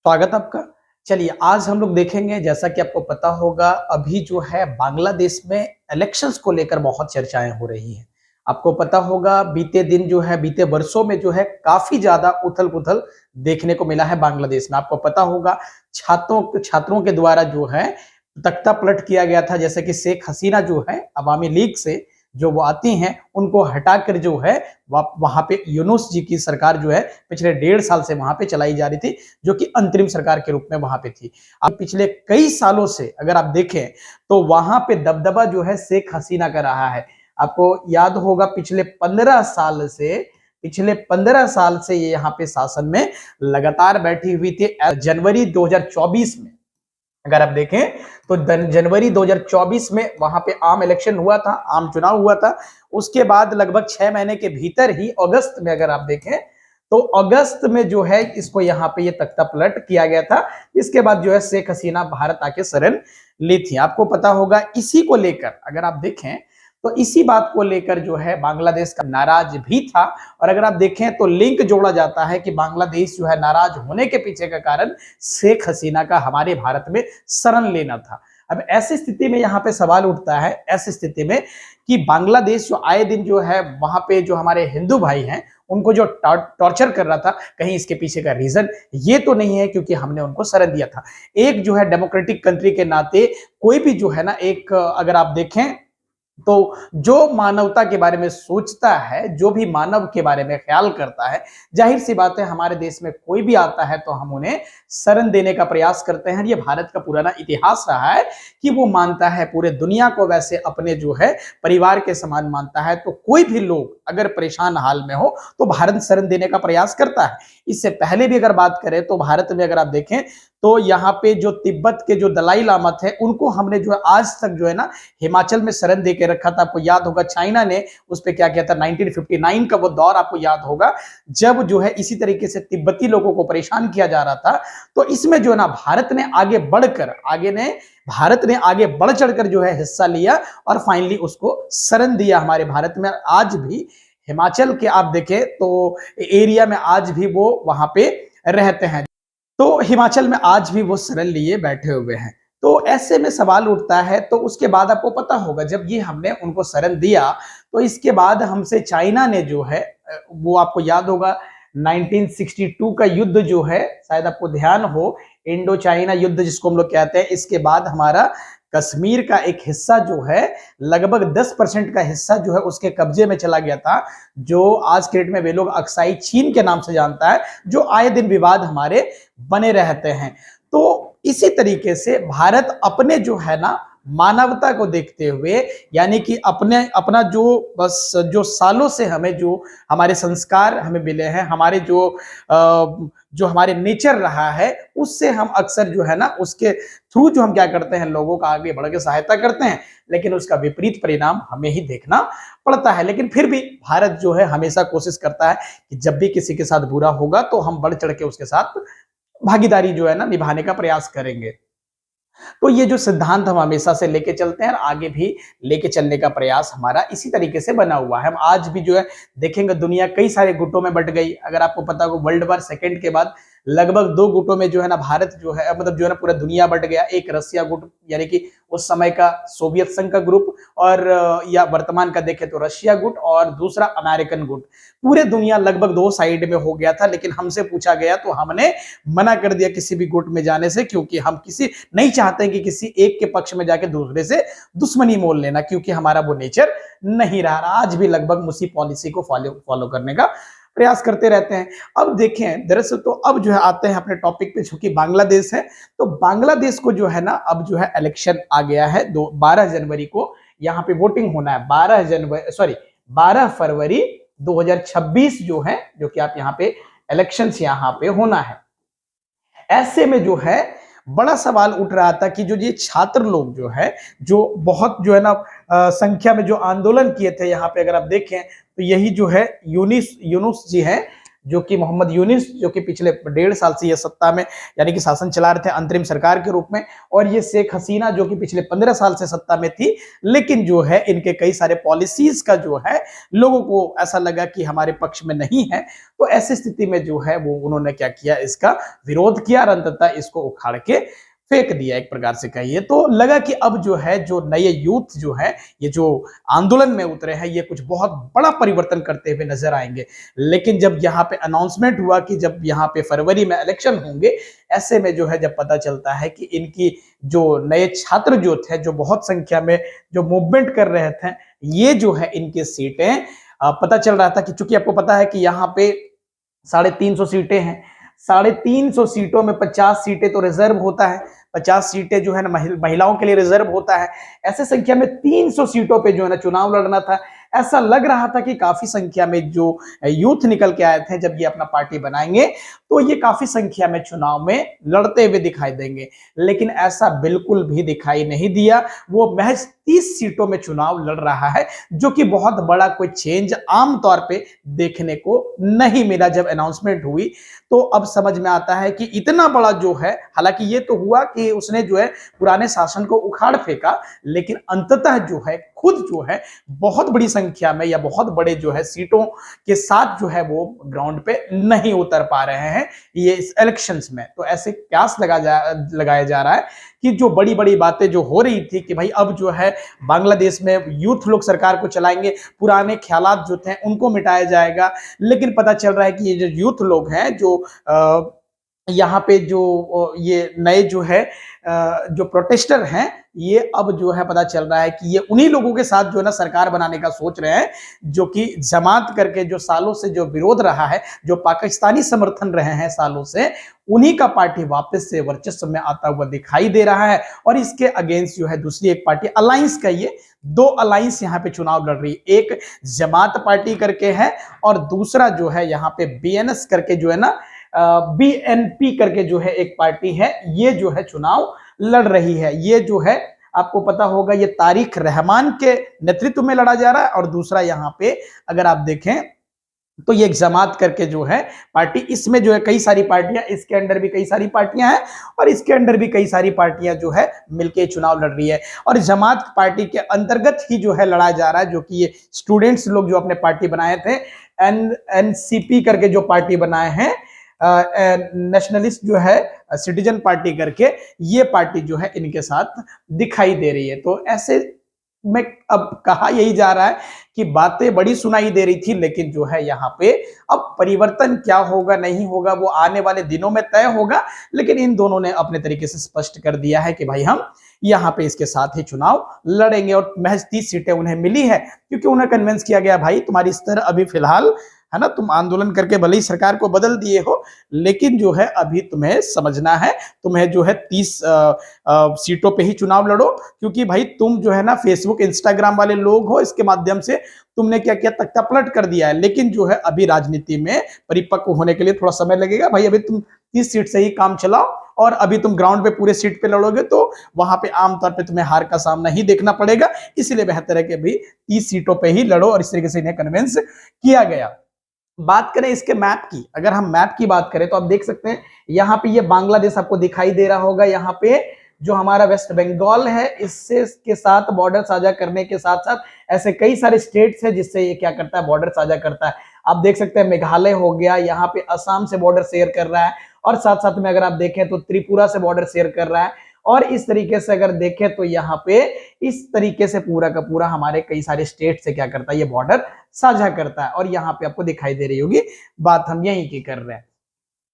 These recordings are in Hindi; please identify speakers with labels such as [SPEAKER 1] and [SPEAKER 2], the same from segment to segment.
[SPEAKER 1] स्वागत आपका। चलिए आज हम लोग देखेंगे, जैसा कि आपको पता होगा अभी जो है बांग्लादेश में इलेक्शंस को लेकर बहुत चर्चाएं हो रही हैं। आपको पता होगा बीते दिन जो है, बीते वर्षों में जो है काफी ज्यादा उथल-पुथल देखने को मिला है बांग्लादेश में। आपको पता होगा छात्रों छात्रों के द्वारा जो है तख्ता पलट किया गया था, जैसे कि शेख हसीना जो है अवामी लीग से जो वो आती हैं उनको हटाकर जो है वहां पे यूनुस जी की सरकार जो है पिछले 1.5 साल से वहां पे चलाई जा रही थी, जो कि अंतरिम सरकार के रूप में वहां पे थी। अब पिछले कई सालों से अगर आप देखें तो वहां पे दबदबा जो है शेख हसीना का रहा है। आपको याद होगा पिछले 15 साल से ये यहाँ पे शासन में लगातार बैठी हुई थी। जनवरी 2024 में अगर आप देखें तो जनवरी 2024 में वहां पे आम इलेक्शन हुआ था, आम चुनाव हुआ था। उसके बाद लगभग 6 महीने के भीतर ही अगस्त में अगर आप देखें तो अगस्त में जो है इसको यहाँ पे ये तख्ता पलट किया गया था। इसके बाद जो है शेख हसीना भारत आके शरण ली थी। आपको पता होगा इसी को लेकर अगर आप देखें तो इसी बात को लेकर जो है बांग्लादेश का नाराज भी था। और अगर आप देखें तो लिंक जोड़ा जाता है कि बांग्लादेश जो है नाराज होने के पीछे का कारण शेख हसीना का हमारे भारत में शरण लेना था। अब ऐसी स्थिति में यहाँ पे सवाल उठता है, ऐसी स्थिति में कि बांग्लादेश जो आए दिन जो है वहां पे जो हमारे हिंदू भाई हैं उनको जो टॉर्चर कर रहा था, कहीं इसके पीछे का रीजन ये तो नहीं है क्योंकि हमने उनको शरण दिया था। एक जो है डेमोक्रेटिक कंट्री के नाते कोई भी जो है ना, एक अगर आप देखें तो जो मानवता के बारे में सोचता है, जो भी मानव के बारे में ख्याल करता है, जाहिर सी बात है हमारे देश में कोई भी आता है तो हम उन्हें शरण देने का प्रयास करते हैं। ये भारत का पुराना इतिहास रहा है कि वो मानता है पूरे दुनिया को वैसे अपने जो है परिवार के समान मानता है। तो कोई भी लोग अगर परेशान हाल में हो तो भारत शरण देने का प्रयास करता है। इससे पहले भी अगर बात करें तो भारत में अगर आप देखें तो यहाँ पे जो तिब्बत के जो दलाई लामा थे उनको हमने जो है आज तक जो है ना हिमाचल में शरण दे के रखा था। आपको याद होगा चाइना ने उस पर क्या किया था, 1959 का वो दौर आपको याद होगा, जब जो है इसी तरीके से तिब्बती लोगों को परेशान किया जा रहा था। तो इसमें जो है ना भारत ने आगे बढ़ चढ़कर जो है हिस्सा लिया और फाइनली उसको शरण दिया हमारे भारत में। आज भी हिमाचल के आप देखें तो एरिया में आज भी वो वहां पे रहते हैं, तो हिमाचल में आज भी वो शरण लिए बैठे हुए हैं। तो ऐसे में सवाल उठता है, तो उसके बाद आपको पता होगा जब ये हमने उनको शरण दिया तो इसके बाद हमसे चाइना ने जो है वो आपको याद होगा 1962 का युद्ध जो है, शायद आपको ध्यान हो, इंडो चाइना युद्ध जिसको हम लोग कहते हैं। इसके बाद हमारा कश्मीर का एक हिस्सा जो है लगभग 10% का हिस्सा जो है उसके कब्जे में चला गया था, जो आज के डेट में वे लोग अक्साई चीन के नाम से जानता है, जो आए दिन विवाद हमारे बने रहते हैं। तो इसी तरीके से भारत अपने जो है ना मानवता को देखते हुए, यानी कि अपना जो बस जो सालों से हमें जो हमारे संस्कार हमें मिले हैं, हमारे जो हमारे नेचर रहा है, उससे हम अक्सर जो है ना उसके थ्रू जो हम क्या करते हैं, लोगों का आगे बढ़ के सहायता करते हैं, लेकिन उसका विपरीत परिणाम हमें ही देखना पड़ता है। लेकिन फिर भी भारत जो है हमेशा कोशिश करता है कि जब भी किसी के साथ बुरा होगा तो हम बढ़ चढ़ के उसके साथ भागीदारी जो है ना निभाने का प्रयास करेंगे। तो ये जो सिद्धांत हम हमेशा से लेके चलते हैं और आगे भी लेके चलने का प्रयास हमारा इसी तरीके से बना हुआ है। हम आज भी जो है देखेंगे दुनिया कई सारे गुटों में बंट गई। अगर आपको पता हो वर्ल्ड वार सेकेंड के बाद लगभग 2 गुटों में जो है ना भारत जो है मतलब जो है ना पूरा दुनिया बंट गया। एक रसिया गुट यानी कि उस समय का सोवियत संघ का ग्रुप, और या वर्तमान का देखें तो रशिया गुट, और दूसरा अमेरिकन गुट। पूरे दुनिया लगभग 2 साइड में हो गया था, लेकिन हमसे पूछा गया तो हमने मना कर दिया किसी भी गुट में जाने से, क्योंकि हम किसी नहीं चाहते हैं कि किसी एक के पक्ष में जाके दूसरे से दुश्मनी मोल लेना, क्योंकि हमारा वो नेचर नहीं रहा। आज भी लगभग उसी पॉलिसी को फॉलो करने का प्रयास करते रहते हैं। अब देखें दरअसल तो अब जो है आते हैं अपने टॉपिक पे, जो कि बांग्लादेश है। तो बांग्लादेश को जो है ना अब जो है इलेक्शन आ गया है, 12 जनवरी को यहाँ पे वोटिंग होना है। 12 फरवरी 2026 जो है, जो कि आप यहाँ पे इलेक्शंस यहाँ पे होना है। ऐसे में जो है बड़ा सवाल उठ रहा था कि जो ये छात्र लोग जो है, जो बहुत जो है ना संख्या में जो आंदोलन किए थे यहाँ पे, अगर आप देखें तो यही जो है यूनुस जी हैं, जो कि मोहम्मद यूनिस, जो कि पिछले 1.5 साल से ये सत्ता में यानी कि शासन चला रहे थे अंतरिम सरकार के रूप में, और ये शेख हसीना जो कि पिछले 15 साल से सत्ता में थी, लेकिन जो है इनके कई सारे पॉलिसीज का जो है लोगों को ऐसा लगा कि हमारे पक्ष में नहीं है। तो ऐसी स्थिति में जो है वो उन्होंने क्या किया, इसका विरोध किया और अंततः इसको उखाड़ के फेंक दिया, एक प्रकार से कहिए। तो लगा कि अब जो है जो नए यूथ जो है, ये जो आंदोलन में उतरे हैं, ये कुछ बहुत बड़ा परिवर्तन करते हुए नजर आएंगे। लेकिन जब यहाँ पे अनाउंसमेंट हुआ कि जब यहाँ पे फरवरी में इलेक्शन होंगे, ऐसे में जो है जब पता चलता है कि इनकी जो नए छात्र जो थे, जो बहुत संख्या में जो मूवमेंट कर रहे थे, ये जो है इनकी सीटें, पता चल रहा था कि चूंकि आपको पता है कि यहाँ पे 350 सीटें हैं, 350 सीटों में 50 सीटें तो रिजर्व होता है, 50 सीटें जो है ना महिलाओं के लिए रिजर्व होता है। ऐसे संख्या में 300 सीटों पे जो है ना चुनाव लड़ना था। ऐसा लग रहा था कि काफी संख्या में जो यूथ निकल के आए थे, जब ये अपना पार्टी बनाएंगे तो ये काफी संख्या में चुनाव में लड़ते हुए दिखाई देंगे, लेकिन ऐसा बिल्कुल भी दिखाई नहीं दिया। वो महज 30 सीटों में चुनाव लड़ रहा है, जो कि बहुत बड़ा कोई चेंज आमतौर पे देखने को नहीं मिला। जब अनाउंसमेंट हुई तो अब समझ में आता है कि इतना बड़ा जो है, हालांकि ये तो हुआ कि उसने जो है पुराने शासन को उखाड़ फेंका, लेकिन अंततः जो है खुद जो है बहुत बड़ी संख्या में या बहुत बड़े जो है सीटों के साथ जो है वो ग्राउंड पे नहीं उतर पा रहे हैं ये इस इलेक्शंस में। तो ऐसे क्यास लगाया जा रहा है कि जो बड़ी बड़ी बातें जो हो रही थी कि भाई अब जो है बांग्लादेश में यूथ लोग सरकार को चलाएंगे, पुराने ख्यालात जो थे उनको मिटाया जाएगा, लेकिन पता चल रहा है कि ये जो यूथ लोग हैं, जो यहाँ पे जो ये नए जो है जो प्रोटेस्टर हैं, ये अब जो है पता चल रहा है कि ये उन्हीं लोगों के साथ जो है ना सरकार बनाने का सोच रहे हैं, जो कि जमात करके जो सालों से जो विरोध रहा है, जो पाकिस्तानी समर्थन रहे हैं सालों से, उन्हीं का पार्टी वापस से वर्चस्व में आता हुआ दिखाई दे रहा है। और इसके अगेंस्ट जो है दूसरी एक पार्टी अलायंस का, ये 2 अलायंस यहाँ पे चुनाव लड़ रही है। एक जमात पार्टी करके है और दूसरा जो है यहाँ पे बीएनएस करके जो है ना बीएनपी करके जो है एक पार्टी है, ये जो है चुनाव लड़ रही है। ये जो है आपको पता होगा ये तारिक रहमान के नेतृत्व में लड़ा जा रहा है, और दूसरा यहाँ पे अगर आप देखें तो ये जमात करके जो है पार्टी, इसमें जो है कई सारी पार्टियां, इसके अंदर भी कई सारी पार्टियां हैं और इसके अंदर भी कई सारी पार्टियां जो है मिलके चुनाव लड़ रही है। और जमात पार्टी के अंतर्गत ही जो है लड़ा जा रहा है, जो कि ये स्टूडेंट्स लोग जो अपने पार्टी बनाए थे, एनसीपी करके जो पार्टी बनाए हैं, नेशनलिस्ट जो है सिटीजन पार्टी करके, ये पार्टी जो है इनके साथ दिखाई दे रही है। तो ऐसे में अब कहा यही जा रहा है कि बातें बड़ी सुनाई दे रही थी, लेकिन जो है यहाँ पे अब परिवर्तन क्या होगा नहीं होगा वो आने वाले दिनों में तय होगा। लेकिन इन दोनों ने अपने तरीके से स्पष्ट कर दिया है कि भाई हम यहाँ पे इसके साथ ही चुनाव लड़ेंगे। और महज 30 सीटें उन्हें मिली है क्योंकि उन्हें कन्विंस किया गया, भाई तुम्हारी स्तर अभी फिलहाल है ना, तुम आंदोलन करके भले ही सरकार को बदल दिए हो, लेकिन जो है अभी तुम्हें समझना है, तुम्हें जो है 30 सीटों पे ही चुनाव लड़ो। क्योंकि भाई तुम जो है ना फेसबुक इंस्टाग्राम वाले लोग हो, इसके माध्यम से तुमने क्या किया, तख्ता पलट कर दिया है। लेकिन जो है अभी राजनीति में परिपक्व होने के लिए थोड़ा समय लगेगा भाई। अभी तुम 30 सीट से ही काम चलाओ, और अभी तुम ग्राउंड पे पूरे सीट पे लड़ोगे तो वहां पे आमतौर पे तुम्हें हार का सामना ही देखना पड़ेगा। इसलिए बेहतर है कि अभी 30 सीटों पे ही लड़ो, और इस तरीके से इन्हें कन्विंस किया गया। बात करें इसके मैप की, अगर हम मैप की बात करें तो आप देख सकते हैं यहाँ पे ये बांग्लादेश आपको दिखाई दे रहा होगा। यहाँ पे जो हमारा वेस्ट बंगाल है, इससे के साथ बॉर्डर साझा करने के साथ साथ ऐसे कई सारे स्टेट्स हैं जिससे ये क्या करता है, बॉर्डर साझा करता है। आप देख सकते हैं मेघालय हो गया, यहाँ पे असम से बॉर्डर शेयर कर रहा है, और साथ साथ में अगर आप देखें तो त्रिपुरा से बॉर्डर शेयर कर रहा है। और इस तरीके से अगर देखें तो यहाँ पे इस तरीके से पूरा का पूरा हमारे कई सारे स्टेट से क्या करता है, ये बॉर्डर साझा करता है। और यहाँ पे आपको दिखाई दे रही होगी, बात हम यहीं की कर रहे हैं।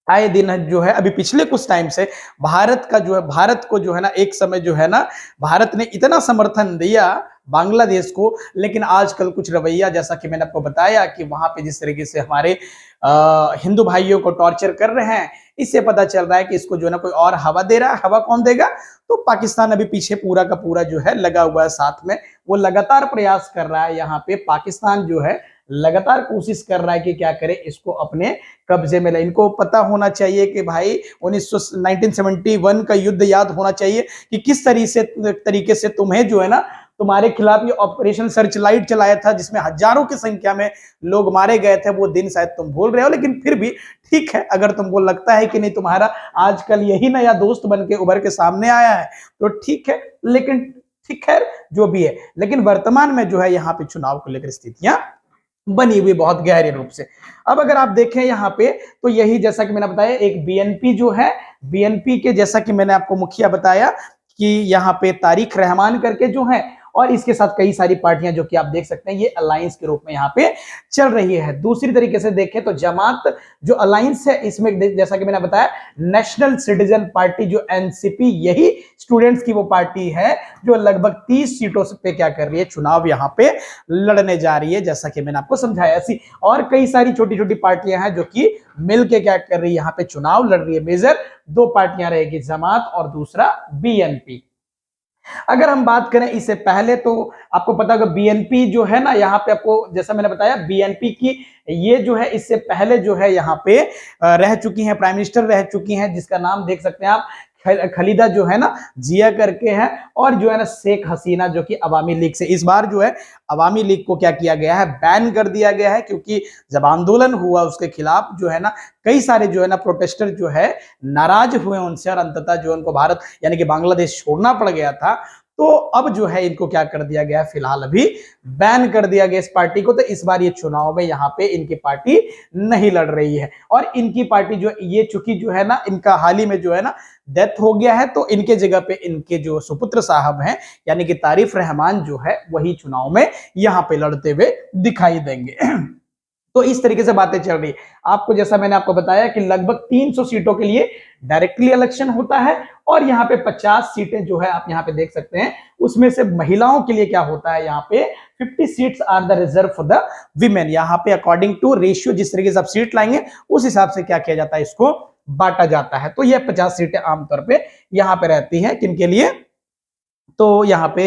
[SPEAKER 1] आए दिन जो है अभी पिछले कुछ टाइम से भारत का जो है, भारत को जो है ना एक समय जो है ना भारत ने इतना समर्थन दिया बांग्लादेश को, लेकिन आजकल कुछ रवैया, जैसा कि मैंने आपको बताया कि वहां पे जिस तरीके से हमारे हिंदू भाइयों को टॉर्चर कर रहे हैं, इससे पता चल रहा है कि इसको जो है ना कोई और हवा दे रहा है। हवा कौन देगा? तो पाकिस्तान अभी पीछे पूरा का पूरा जो है लगा हुआ है साथ में, वो लगातार प्रयास कर रहा है। यहाँ पे पाकिस्तान जो है लगातार कोशिश कर रहा है कि क्या करे, इसको अपने कब्जे में ले। इनको पता होना चाहिए कि भाई 1971 का युद्ध याद होना चाहिए कि किस तरीके से तुम्हें जो है ना तुम्हारे खिलाफ ये ऑपरेशन सर्च लाइट चलाया था जिसमें हजारों की संख्या में लोग मारे गए थे, वो दिन शायद तुम भूल रहे हो, लेकिन फिर भी ठीक है, अगर तुमको लगता है कि नहीं तुम्हारा आजकल यही नया दोस्त बन के उभर के सामने आया है तो ठीक है, लेकिन ठीक है जो भी है, लेकिन वर्तमान में जो है यहाँ पे चुनाव को लेकर स्थितियां बनी हुई बहुत गहरे रूप से। अब अगर आप देखें यहाँ पे तो यही जैसा कि मैंने बताया एक बीएनपी जो है, बीएनपी के जैसा कि मैंने आपको मुखिया बताया कि यहाँ पे तारिक रहमान करके जो है, और इसके साथ कई सारी पार्टियां जो कि आप देख सकते हैं ये अलायंस के रूप में यहाँ पे चल रही है। दूसरी तरीके से देखें तो जमात जो अलायंस है इसमें जैसा कि मैंने बताया नेशनल सिटीजन पार्टी जो एनसीपी, यही स्टूडेंट्स की वो पार्टी है जो लगभग 30 सीटों पे क्या कर रही है, चुनाव यहाँ पे लड़ने जा रही है, जैसा कि मैंने आपको समझाया। ऐसी और कई सारी छोटी छोटी पार्टियां हैं जो कि मिलके क्या कर रही है, यहाँ पे चुनाव लड़ रही है। मेजर दो पार्टियां रहेगी, जमात और दूसरा बीएनपी। अगर हम बात करें इससे पहले तो आपको पता होगा बीएनपी जो है ना, यहाँ पे आपको जैसा मैंने बताया बीएनपी की ये जो है इससे पहले जो है यहाँ पे रह चुकी हैं, प्राइम मिनिस्टर रह चुकी हैं, जिसका नाम देख सकते हैं आप खलीदा जो है ना जिया करके है, और जो है ना शेख हसीना जो कि अवामी लीग से। इस बार जो है अवामी लीग को क्या किया गया है, बैन कर दिया गया है, क्योंकि जब आंदोलन हुआ उसके खिलाफ जो है ना कई सारे जो है ना प्रोटेस्टर जो है नाराज हुए उनसे, और अंततः जो उनको भारत यानी कि बांग्लादेश छोड़ना पड़ गया था। तो अब जो है इनको क्या कर दिया गया, फिलहाल अभी बैन कर दिया गया इस पार्टी को। तो इस बार ये चुनाव में यहाँ पे इनकी पार्टी नहीं लड़ रही है, और इनकी पार्टी जो ये चूंकि जो है ना इनका हाल ही में जो है ना डेथ हो गया है, तो इनके जगह पे इनके जो सुपुत्र साहब हैं यानी कि तारिक रहमान जो है वही चुनाव में यहाँ पे लड़ते हुए दिखाई देंगे। तो इस तरीके से बातें चल रही है। आपको जैसा मैंने आपको बताया कि लगभग 300 सीटों के लिए डायरेक्टली इलेक्शन होता है, और यहाँ पे 50 सीटें जो है आप यहाँ पे देख सकते हैं, उसमें से महिलाओं के लिए क्या होता है, यहाँ पे 50 seats are the reserve for the women. यहाँ पे अकॉर्डिंग टू रेशियो जिस तरीके से आप सीट लाएंगे उस हिसाब से क्या किया जाता है, इसको बांटा जाता है। तो ये 50 सीटें आमतौर पर यहाँ पे रहती हैं, किनके लिए, तो यहाँ पे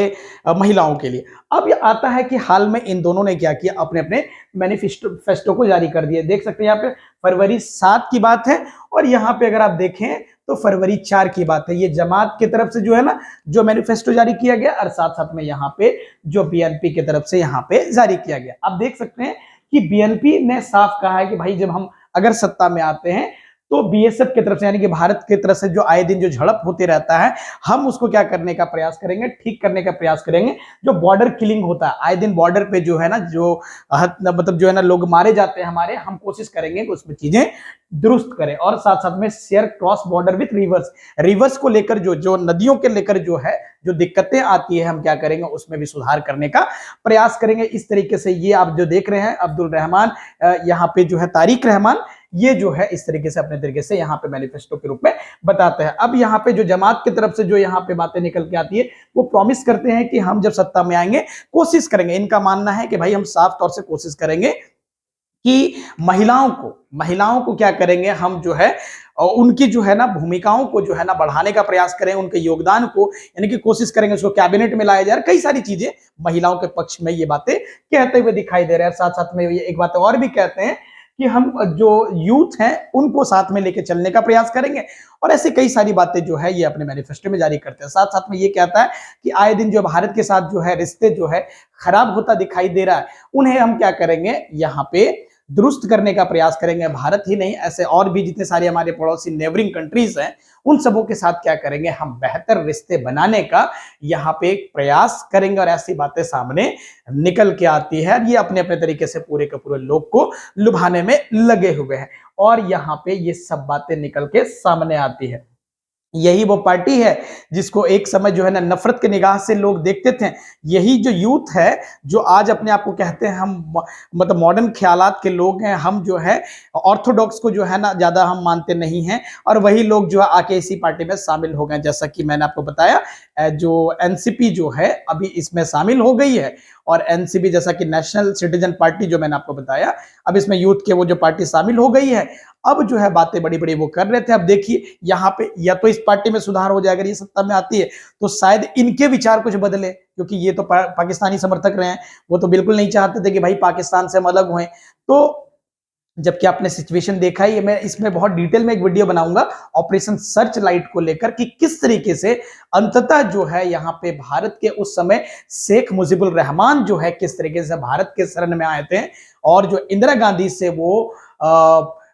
[SPEAKER 1] महिलाओं के लिए। अब ये आता है कि हाल में इन दोनों ने क्या किया, अपने अपने मैनिफेस्टो को जारी कर दिए। देख सकते हैं यहाँ पे फरवरी 7 की बात है, और यहाँ पे अगर आप देखें तो फरवरी 4 की बात है। ये जमात की तरफ से जो है ना जो मैनिफेस्टो जारी किया गया, और साथ साथ में यहाँ पे जो बीएनपी की तरफ से यहाँ पे जारी किया गया। आप देख सकते हैं कि बीएनपी ने साफ कहा है कि भाई जब हम अगर सत्ता में आते हैं तो बीएसएफ की तरफ से यानी कि भारत की तरफ से जो आए दिन जो झड़प होते रहता है, हम उसको क्या करने का प्रयास करेंगे, ठीक करने का प्रयास करेंगे। जो बॉर्डर किलिंग होता है आए दिन बॉर्डर पे जो है ना जो मतलब जो है ना लोग मारे जाते हैं हमारे, हम कोशिश करेंगे कि उसमें चीजें दुरुस्त करें, और साथ साथ में share cross border with reverse को लेकर जो नदियों के लेकर जो है जो दिक्कतें आती है, हम क्या करेंगे उसमें भी सुधार करने का प्रयास करेंगे। इस तरीके से ये आप जो देख रहे हैं अब्दुल रहमान यहाँ पे जो है तारिक रहमान, ये जो है इस तरीके से अपने तरीके से यहाँ पे मैनिफेस्टो के रूप में बताते हैं। अब यहाँ पे जो जमात की तरफ से जो यहाँ पे बातें निकल के आती है, वो प्रॉमिस करते हैं कि हम जब सत्ता में आएंगे कोशिश करेंगे, इनका मानना है कि भाई हम साफ तौर से कोशिश करेंगे कि महिलाओं को क्या करेंगे, हम जो है उनकी जो है ना भूमिकाओं को जो है ना बढ़ाने का प्रयास करें, उनके योगदान को यानी कि कोशिश करेंगे उसको कैबिनेट में लाया जाए। कई सारी चीजें महिलाओं के पक्ष में ये बातें कहते हुए दिखाई दे रहे हैं। साथ साथ में ये एक बात और भी कहते हैं कि हम जो यूथ हैं उनको साथ में लेके चलने का प्रयास करेंगे, और ऐसी कई सारी बातें जो है ये अपने मैनिफेस्टो में जारी करते हैं। साथ साथ में ये कहता है कि आए दिन जो भारत के साथ जो है रिश्ते जो है खराब होता दिखाई दे रहा है, उन्हें हम क्या करेंगे यहाँ पे दुरुस्त करने का प्रयास करेंगे। भारत ही नहीं, ऐसे और भी जितने सारे हमारे पड़ोसी नेबरिंग कंट्रीज हैं, उन सबों के साथ क्या करेंगे, हम बेहतर रिश्ते बनाने का यहाँ पे एक प्रयास करेंगे। और ऐसी बातें सामने निकल के आती है, ये अपने अपने तरीके से पूरे के पूरे लोग को लुभाने में लगे हुए हैं, और यहाँ पे ये सब बातें निकल के सामने आती है। यही वो पार्टी है जिसको एक समय जो है ना नफरत के निगाह से लोग देखते थे। यही जो यूथ है जो आज अपने आप को कहते हैं हम मतलब मॉडर्न ख्यालात के लोग हैं, हम जो है ऑर्थोडॉक्स को जो है ना ज्यादा हम मानते नहीं हैं, और वही लोग जो है आके इसी पार्टी में शामिल हो गए। जैसा कि मैंने आपको बताया जो एनसीपी जो है अभी इसमें शामिल हो गई है, और एनसीपी जैसा कि नेशनल सिटीजन पार्टी जो मैंने आपको बताया, अब इसमें यूथ के वो जो पार्टी शामिल हो गई है। अब जो है बातें बड़ी बड़ी वो कर रहे थे। अब देखिए यहाँ पे या तो इस पार्टी में सुधार हो जाएगा, ये सत्ता में आती है तो शायद इनके विचार कुछ बदले, क्योंकि ये तो पाकिस्तानी समर्थक रहे हैं, वो तो बिल्कुल नहीं चाहते थे कि भाई पाकिस्तान से हम अलग हुए। तो जबकि आपने सिचुएशन देखा ही है। मैं इसमें बहुत डिटेल में एक वीडियो बनाऊंगा ऑपरेशन सर्च लाइट को लेकर कि किस तरीके से अंततः जो है यहाँ पे भारत के उस समय शेख मुजीबुर रहमान जो है किस तरीके से भारत के शरण में आए थे और जो इंदिरा गांधी से वो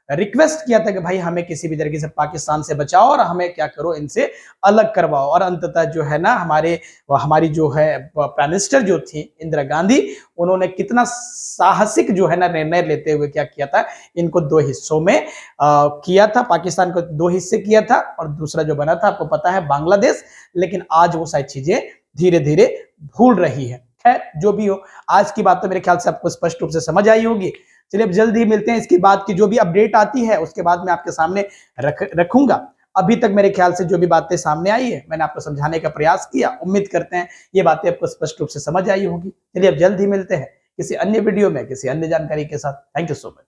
[SPEAKER 1] रिक्वेस्ट किया था कि भाई हमें किसी भी तरीके से पाकिस्तान से बचाओ और हमें क्या करो इनसे अलग करवाओ। और अंततः जो है ना हमारी जो है प्राइम मिनिस्टर जो थी इंदिरा गांधी, उन्होंने कितना साहसिक जो है ना निर्णय लेते हुए क्या किया था, इनको दो हिस्सों में किया था। पाकिस्तान को दो हिस्से किया था और दूसरा जो बना था आपको पता है बांग्लादेश। लेकिन आज वो सारी चीजें धीरे धीरे भूल रही है। खैर जो भी हो, आज की बात तो मेरे ख्याल से आपको स्पष्ट रूप से समझ आई होगी। चलिए अब जल्द ही मिलते हैं। इसके बाद की जो भी अपडेट आती है उसके बाद मैं आपके सामने रखूंगा। अभी तक मेरे ख्याल से जो भी बातें सामने आई है मैंने आपको समझाने का प्रयास किया। उम्मीद करते हैं ये बातें आपको स्पष्ट रूप से समझ आई होगी। चलिए अब जल्द ही मिलते हैं किसी अन्य वीडियो में किसी अन्य जानकारी के साथ। Thank you so much.